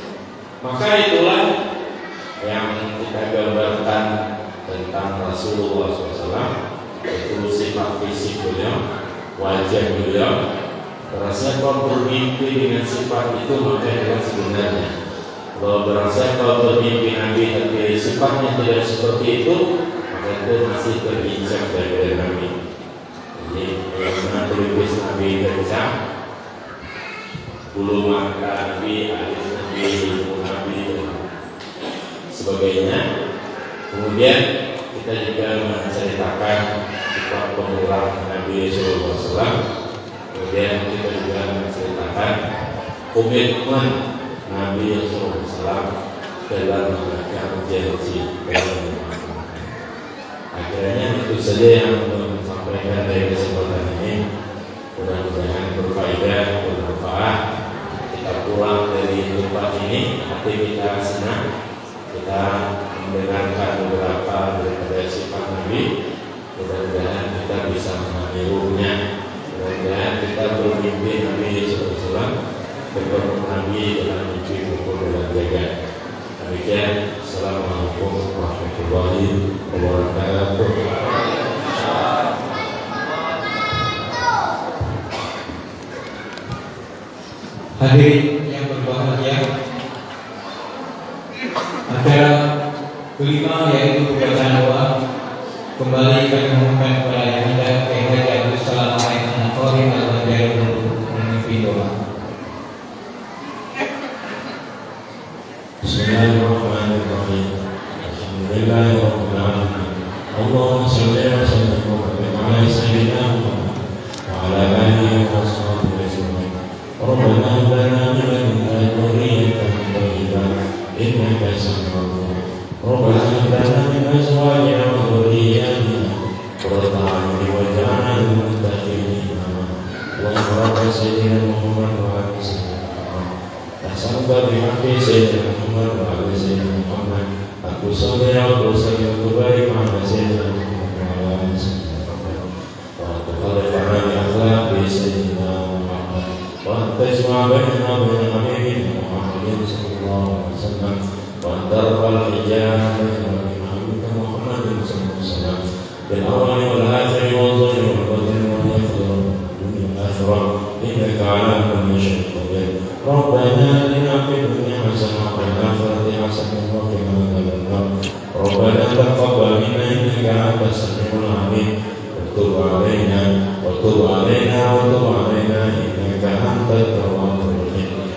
Maka itulah yang kita gambarkan tentang Rasulullah SAW, itu sifat fisik beliau, wajah beliau. Berasa kau bermimpi dengan sifat itu, maka adalah sebenarnya. Kalau berasa kau bermimpi Nabi tapi sifatnya tidak seperti itu, maka itu masih terbincang dari Nabi. Jadi bagaimana pelipis Nabi terbincang, bulu mata Nabi, alis Nabi, ilmu Nabi, dan sebagainya. Kemudian kita juga menceritakan sifat pemurah Nabi SAW. Kemudian kita juga menceritakan komitmen Nabi SAW dalam menegakkan janji. Akhirnya itu saja yang saya sampaikan dari kesempatan ini. Mudah-mudahan berfaedah, bermanfaat. Kita pulang dari tempat ini, hati kita senang. Kita mendengarkan beberapa daripada sifat Nabi. Mudah-mudahan kita bisa menirunya. Mudah-mudahan kita bermimpi Nabi SAW, bertemu Nabi dalam mimpi maupun dalam jaga. Demikian, Assalamualaikum warahmatullahi wabarakatuh. Hadirin yang berbahagia, acara kelima yaitu pembacaan doa. Kembali kami mohonkan kepada Yang Anda Kiai Haji Abdul Salam Al-Qarim Al-Banjari untuk memimpin doa. Bismillahirrahmanirrahim. Alhamdulillahirabbil alamin. Allahumma shalli wa sallim wa barik ala sayyidina Muhammad wa ala alihi wa sahbihi ajma'in. Rabbana hab lana min ladunka dhurriyyatan thayyibatan innaka samiul du'a. Rabbana hab lana min azwajina wa dhurriyyatina qurrata a'yun waj'alna lil muttaqina imama. Wa ala sayyidina Muhammad wa ala Sampai bihaqi Sayyidina Muhammad wa ala Sayyidina Muhammad. Aku salli aku baik pada Sayyidina Muhammad wa ala Sayyidina Muhammad. Wa tuqallifana bi akhlaqi Sayyidina Muhammad. Wa tajma' bainana wa bain habibina Muhammadin sallallahu alaihi wasallam. Wa tarfa'al hijab bainana wa bain habibina Muhammadin sallallahu alaihi wasallam. Bil awwali wal akhiri wal zahiri wal batini wal yakhir dunya akhirah. Innaka ala kulli syai'in qadir. Rabbana atina fid dunya hasanah wa fil akhirati hasanah wa qina adzabannar. Rabbana taqabbal minna innaka antas samiul alim. Wa tub 'alaina innaka antat tawwabur rahim.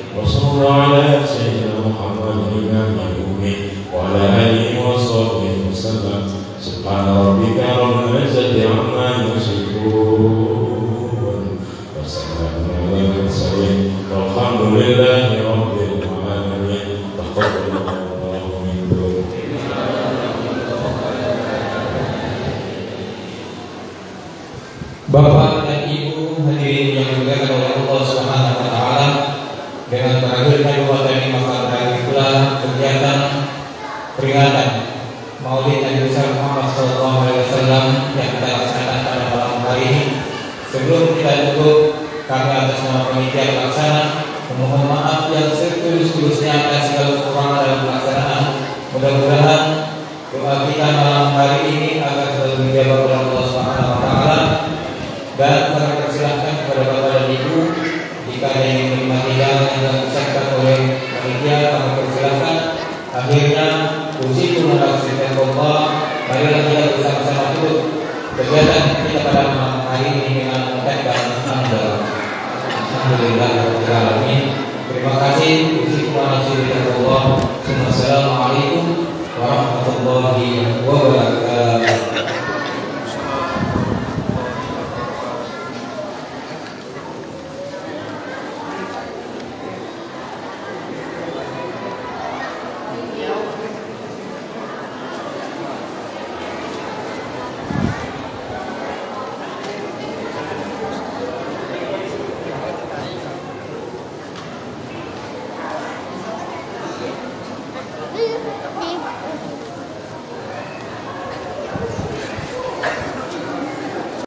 Alhamdulillahi Rabbil Alamin. Taqabbalallahu minkum. Bapak dan Ibu hadirin yang dimuliakan oleh Allah Subhanahu wa taala, dengan berakhirnya dua tadi maka berakhir pula kegiatan peringatan Maulid Nabi besar Muhammad SAW yang kita laksanakan pada malam hari ini. Sebelum kita tutup, kami atas nama panitia pelaksana memohon maaf yang setulus-tulusnya atas segala kekurangan dalam pelaksanaan. Mudah-mudahan doa kita malam hari ini agar selalu dijawab oleh Allah Subhanahu wa taala. Dan kami persilahkan kepada Bapak dan Ibu, jika ada yang menikmati jalan yang dilaksanakan oleh panitia, kami persilahkan. Akhirnya puji Tuhan Allah, marilah kita bersama-sama tutup kegiatan kita pada malam hari ini dengan mengucapkan Alhamdulillah. Terima kasih. Puji Tuhan Allah. Wassalamualaikum warahmatullahi wabarakatuh.